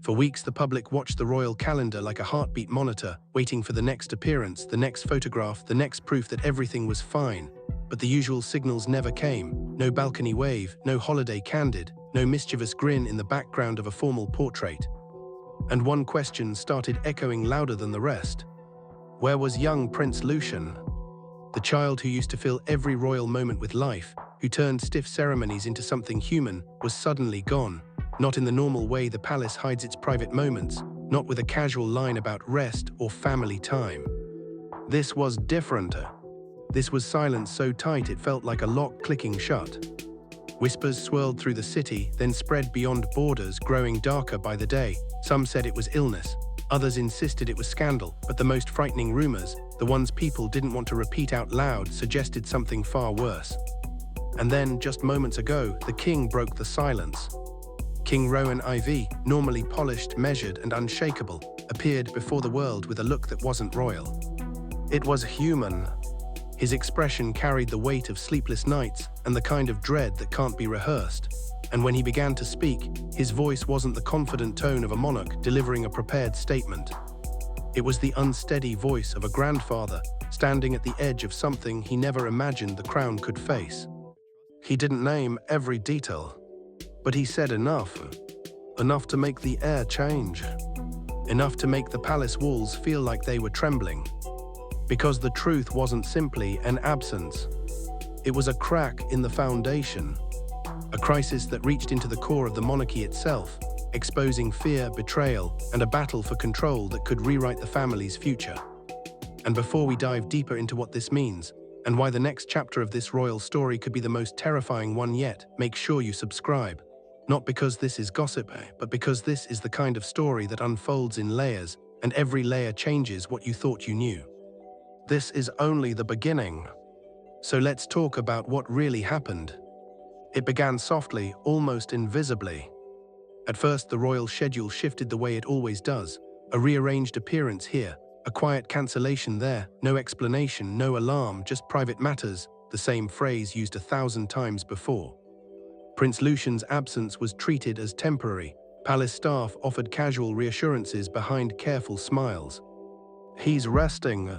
For weeks, the public watched the royal calendar like a heartbeat monitor, waiting for the next appearance, the next photograph, the next proof that everything was fine. But the usual signals never came. No balcony wave, no holiday candid, no mischievous grin in the background of a formal portrait. And one question started echoing louder than the rest. Where was young Prince Lucian? The child who used to fill every royal moment with life, who turned stiff ceremonies into something human, was suddenly gone. Not in the normal way the palace hides its private moments, not with a casual line about rest or family time. This was different. This was silence so tight it felt like a lock clicking shut. Whispers swirled through the city, then spread beyond borders, growing darker by the day. Some said it was illness, others insisted it was scandal, but the most frightening rumors, the ones people didn't want to repeat out loud, suggested something far worse. And then, just moments ago, the king broke the silence. King Rowan IV, normally polished, measured, and unshakable, appeared before the world with a look that wasn't royal. It was human. His expression carried the weight of sleepless nights and the kind of dread that can't be rehearsed. And when he began to speak, his voice wasn't the confident tone of a monarch delivering a prepared statement. It was the unsteady voice of a grandfather standing at the edge of something he never imagined the crown could face. He didn't name every detail, but he said enough to make the air change, enough to make the palace walls feel like they were trembling. Because the truth wasn't simply an absence. It was a crack in the foundation, a crisis that reached into the core of the monarchy itself, exposing fear, betrayal, and a battle for control that could rewrite the family's future. And before we dive deeper into what this means, and why the next chapter of this royal story could be the most terrifying one yet, make sure you subscribe. Not because this is gossip, but because this is the kind of story that unfolds in layers, and every layer changes what you thought you knew. This is only the beginning. So let's talk about what really happened. It began softly, almost invisibly. At first, the royal schedule shifted the way it always does. A rearranged appearance here, a quiet cancellation there, no explanation, no alarm, just private matters, the same phrase used 1,000 times before. Prince Lucian's absence was treated as temporary. Palace staff offered casual reassurances behind careful smiles. He's resting.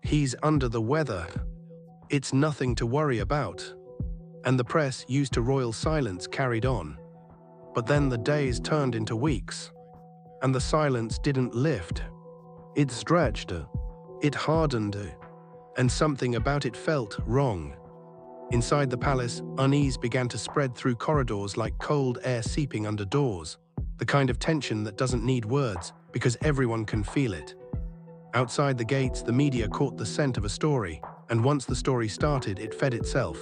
He's under the weather. It's nothing to worry about. And the press, used to royal silence, carried on. But then the days turned into weeks. And the silence didn't lift. It stretched. It hardened. And something about it felt wrong. Inside the palace, unease began to spread through corridors like cold air seeping under doors. The kind of tension that doesn't need words, because everyone can feel it. Outside the gates, the media caught the scent of a story, and once the story started, it fed itself.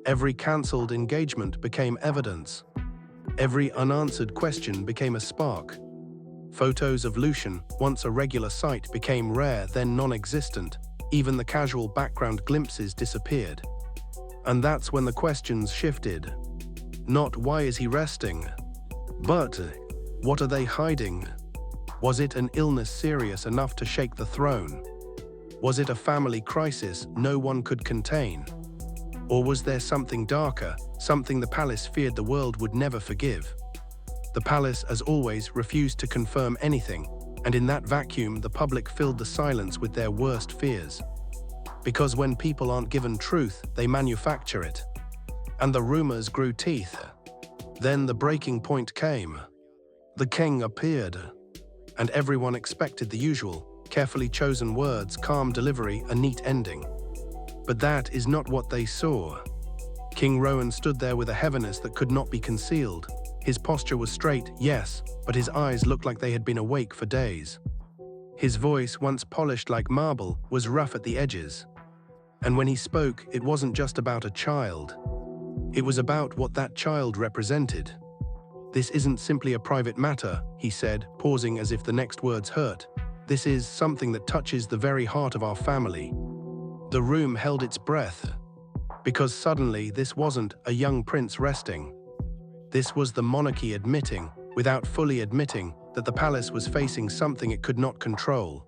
Every cancelled engagement became evidence. Every unanswered question became a spark. Photos of Lucian, once a regular sight, became rare, then non-existent. Even the casual background glimpses disappeared. And that's when the questions shifted. Not why is he resting, but what are they hiding? Was it an illness serious enough to shake the throne? Was it a family crisis no one could contain? Or was there something darker, something the palace feared the world would never forgive? The palace, as always, refused to confirm anything, and in that vacuum the public filled the silence with their worst fears. Because when people aren't given truth, they manufacture it. And the rumors grew teeth. Then the breaking point came. The king appeared. And everyone expected the usual, carefully chosen words, calm delivery, a neat ending. But that is not what they saw. King Rowan stood there with a heaviness that could not be concealed. His posture was straight, yes, but his eyes looked like they had been awake for days. His voice, once polished like marble, was rough at the edges. And when he spoke, it wasn't just about a child. It was about what that child represented. This isn't simply a private matter, he said, pausing as if the next words hurt. This is something that touches the very heart of our family. The room held its breath. Because suddenly this wasn't a young prince resting. This was the monarchy admitting, without fully admitting, that the palace was facing something it could not control.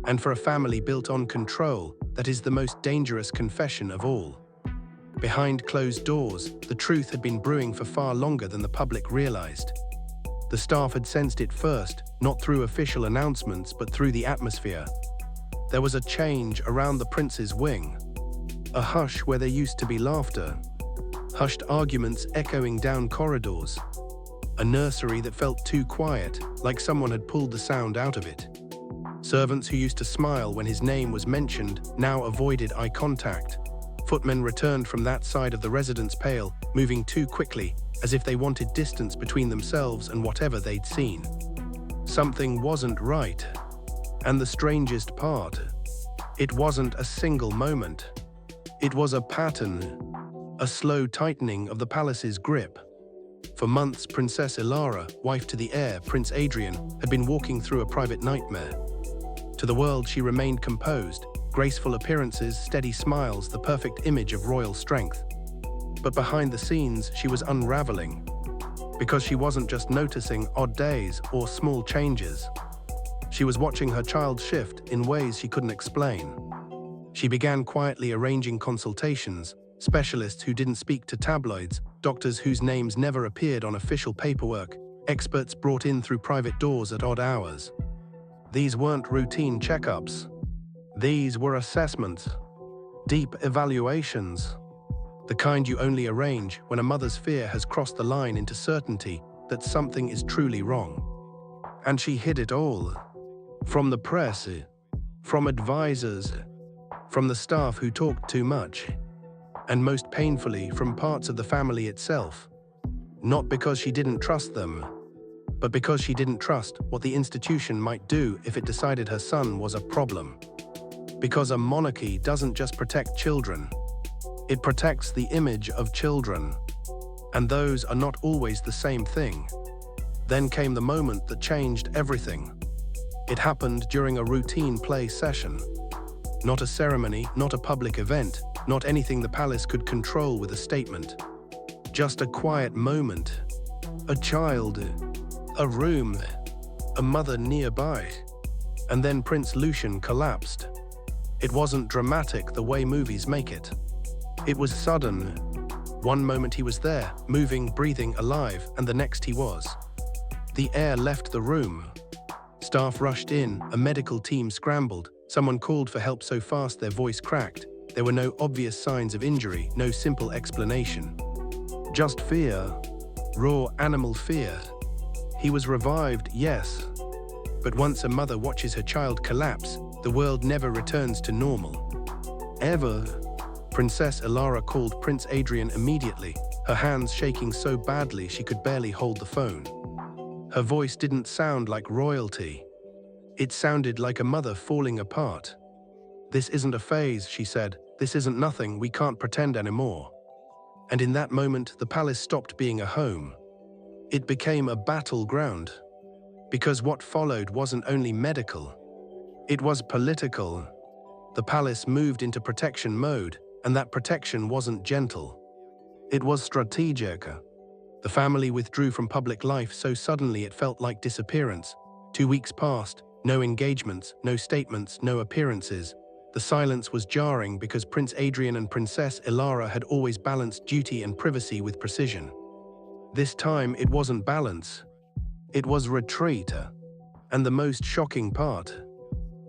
And for a family built on control, that is the most dangerous confession of all. Behind closed doors, the truth had been brewing for far longer than the public realized. The staff had sensed it first, not through official announcements but through the atmosphere. There was a change around the prince's wing. A hush where there used to be laughter. Hushed arguments echoing down corridors. A nursery that felt too quiet, like someone had pulled the sound out of it. Servants who used to smile when his name was mentioned now avoided eye contact. Footmen returned from that side of the residence pale, moving too quickly, as if they wanted distance between themselves and whatever they'd seen. Something wasn't right. And the strangest part, it wasn't a single moment. It was a pattern, a slow tightening of the palace's grip. For months, Princess Ilara, wife to the heir, Prince Adrian, had been walking through a private nightmare. To the world, she remained composed, graceful appearances, steady smiles, the perfect image of royal strength. But behind the scenes, she was unraveling. Because she wasn't just noticing odd days or small changes. She was watching her child shift in ways she couldn't explain. She began quietly arranging consultations, specialists who didn't speak to tabloids, doctors whose names never appeared on official paperwork, experts brought in through private doors at odd hours. These weren't routine checkups. These were assessments, deep evaluations, the kind you only arrange when a mother's fear has crossed the line into certainty that something is truly wrong. And she hid it all. From the press, from advisors, from the staff who talked too much, and most painfully from parts of the family itself. Not because she didn't trust them, but because she didn't trust what the institution might do if it decided her son was a problem. Because a monarchy doesn't just protect children, it protects the image of children. And those are not always the same thing. Then came the moment that changed everything. It happened during a routine play session. Not a ceremony, not a public event, not anything the palace could control with a statement. Just a quiet moment. A child, a room, a mother nearby. And then Prince Lucian collapsed. It wasn't dramatic the way movies make it. It was sudden. One moment he was there, moving, breathing, alive, and the next he was. The heir left the room. Staff rushed in, a medical team scrambled. Someone called for help so fast their voice cracked. There were no obvious signs of injury, no simple explanation. Just fear. Raw animal fear. He was revived, yes. But once a mother watches her child collapse, the world never returns to normal. Ever. Princess Ilara called Prince Adrian immediately, her hands shaking so badly she could barely hold the phone. Her voice didn't sound like royalty. It sounded like a mother falling apart. "This isn't a phase," she said. "This isn't nothing, we can't pretend anymore." And in that moment, the palace stopped being a home. It became a battleground. Because what followed wasn't only medical. It was political. The palace moved into protection mode, and that protection wasn't gentle. It was strategic. The family withdrew from public life so suddenly it felt like disappearance. 2 weeks passed, no engagements, no statements, no appearances. The silence was jarring because Prince Adrian and Princess Ilara had always balanced duty and privacy with precision. This time it wasn't balance. It was retreat. And the most shocking part,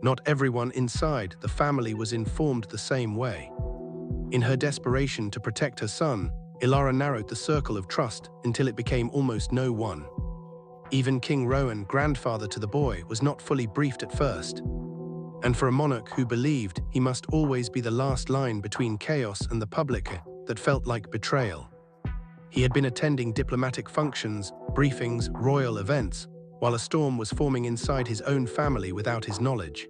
not everyone inside the family was informed the same way. In her desperation to protect her son, Ilara narrowed the circle of trust until it became almost no one. Even King Rowan, grandfather to the boy, was not fully briefed at first. And for a monarch who believed he must always be the last line between chaos and the public, that felt like betrayal. He had been attending diplomatic functions, briefings, royal events, while a storm was forming inside his own family without his knowledge.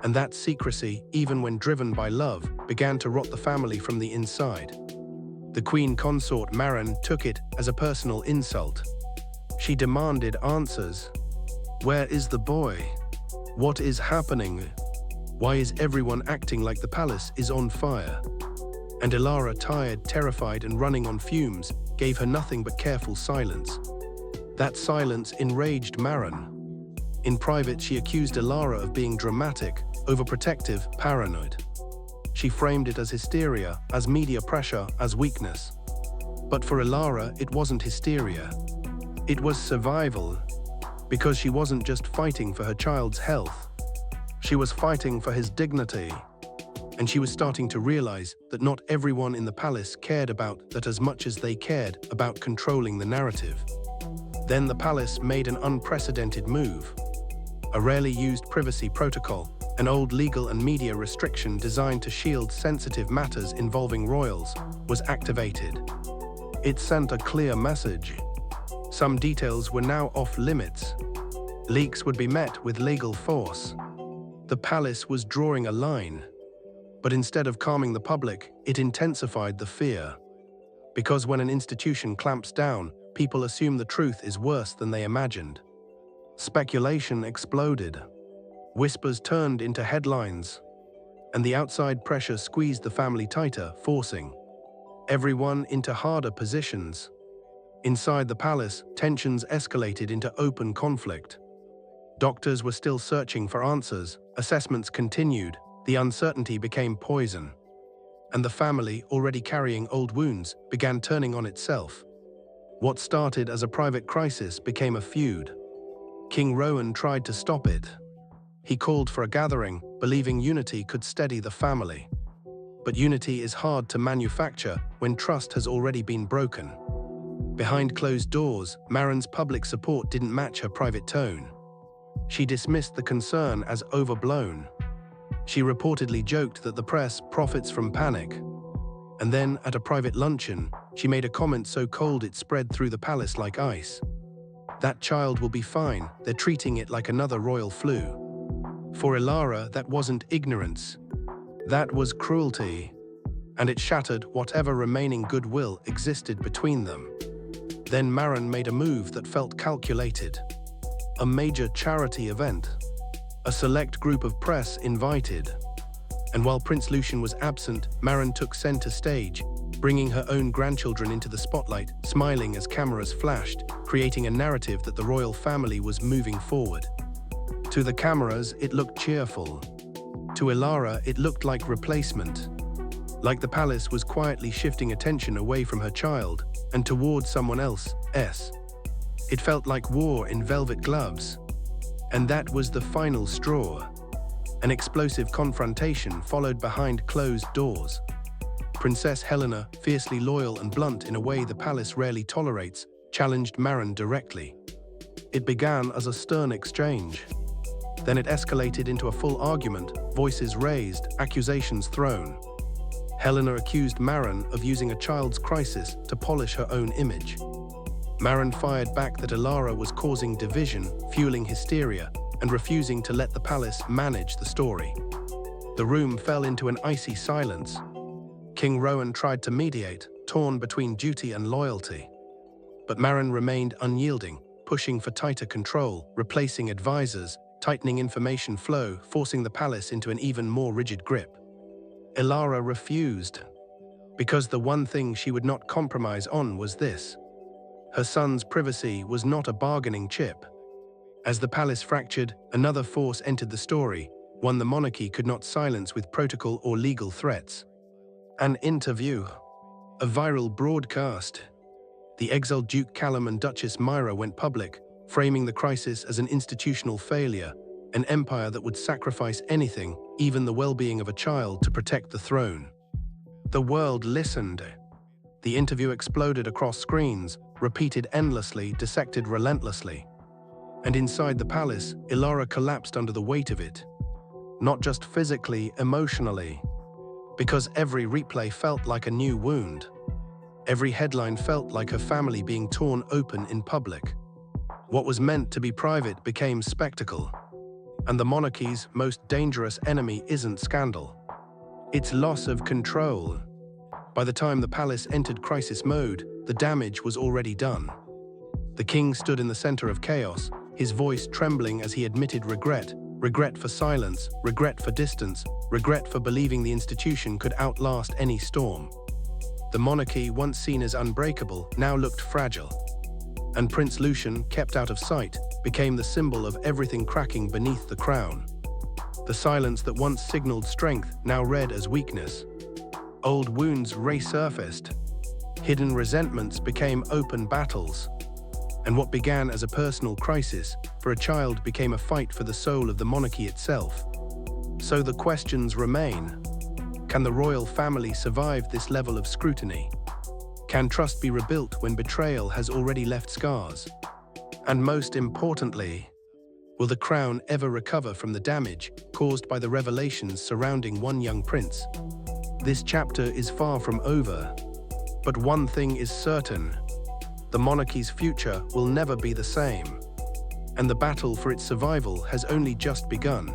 And that secrecy, even when driven by love, began to rot the family from the inside. The queen consort Marin took it as a personal insult. She demanded answers. Where is the boy? What is happening? Why is everyone acting like the palace is on fire? And Ilara, tired, terrified, and running on fumes, gave her nothing but careful silence. That silence enraged Marin. In private, she accused Ilara of being dramatic, overprotective, paranoid. She framed it as hysteria, as media pressure, as weakness. But for Ilara, it wasn't hysteria. It was survival, because she wasn't just fighting for her child's health. She was fighting for his dignity. And she was starting to realize that not everyone in the palace cared about that as much as they cared about controlling the narrative. Then the palace made an unprecedented move. A rarely used privacy protocol, an old legal and media restriction designed to shield sensitive matters involving royals, was activated. It sent a clear message. Some details were now off limits. Leaks would be met with legal force. The palace was drawing a line. But instead of calming the public, it intensified the fear. Because when an institution clamps down, people assume the truth is worse than they imagined. Speculation exploded. Whispers turned into headlines. And the outside pressure squeezed the family tighter, forcing everyone into harder positions. Inside the palace, tensions escalated into open conflict. Doctors were still searching for answers, assessments continued, the uncertainty became poison. And the family, already carrying old wounds, began turning on itself. What started as a private crisis became a feud. King Rowan tried to stop it. He called for a gathering, believing unity could steady the family. But unity is hard to manufacture when trust has already been broken. Behind closed doors, Maren's public support didn't match her private tone. She dismissed the concern as overblown. She reportedly joked that the press profits from panic. And then, at a private luncheon, she made a comment so cold it spread through the palace like ice. That child will be fine, they're treating it like another royal flu. For Ilara, that wasn't ignorance. That was cruelty. And it shattered whatever remaining goodwill existed between them. Then Maren made a move that felt calculated. A major charity event. A select group of press invited. And while Prince Lucian was absent, Maren took center stage, bringing her own grandchildren into the spotlight, smiling as cameras flashed, creating a narrative that the royal family was moving forward. To the cameras, it looked cheerful. To Ilara, it looked like replacement. Like the palace was quietly shifting attention away from her child and towards someone else. It felt like war in velvet gloves. And that was the final straw. An explosive confrontation followed behind closed doors. Princess Helena, fiercely loyal and blunt in a way the palace rarely tolerates, challenged Maren directly. It began as a stern exchange. Then it escalated into a full argument, voices raised, accusations thrown. Helena accused Maren of using a child's crisis to polish her own image. Maren fired back that Ilara was causing division, fueling hysteria, and refusing to let the palace manage the story. The room fell into an icy silence. King Rowan tried to mediate, torn between duty and loyalty. But Maren remained unyielding, pushing for tighter control, replacing advisors, tightening information flow, forcing the palace into an even more rigid grip. Ilara refused, because the one thing she would not compromise on was this. Her son's privacy was not a bargaining chip. As the palace fractured, another force entered the story, one the monarchy could not silence with protocol or legal threats. An interview. A viral broadcast. The exiled Duke Callum and Duchess Myra went public, framing the crisis as an institutional failure, an empire that would sacrifice anything, even the well-being of a child, to protect the throne. The world listened. The interview exploded across screens, repeated endlessly, dissected relentlessly. And inside the palace, Ilara collapsed under the weight of it. Not just physically, emotionally. Because every replay felt like a new wound. Every headline felt like her family being torn open in public. What was meant to be private became spectacle. And the monarchy's most dangerous enemy isn't scandal. It's loss of control. By the time the palace entered crisis mode, the damage was already done. The king stood in the center of chaos, his voice trembling as he admitted regret. Regret for silence, regret for distance, regret for believing the institution could outlast any storm. The monarchy, once seen as unbreakable, now looked fragile. And Prince Lucian, kept out of sight, became the symbol of everything cracking beneath the crown. The silence that once signaled strength now read as weakness. Old wounds resurfaced. Hidden resentments became open battles. And what began as a personal crisis for a child became a fight for the soul of the monarchy itself. So the questions remain. Can the royal family survive this level of scrutiny? Can trust be rebuilt when betrayal has already left scars? And most importantly, will the crown ever recover from the damage caused by the revelations surrounding one young prince? This chapter is far from over, but one thing is certain: the monarchy's future will never be the same, and the battle for its survival has only just begun.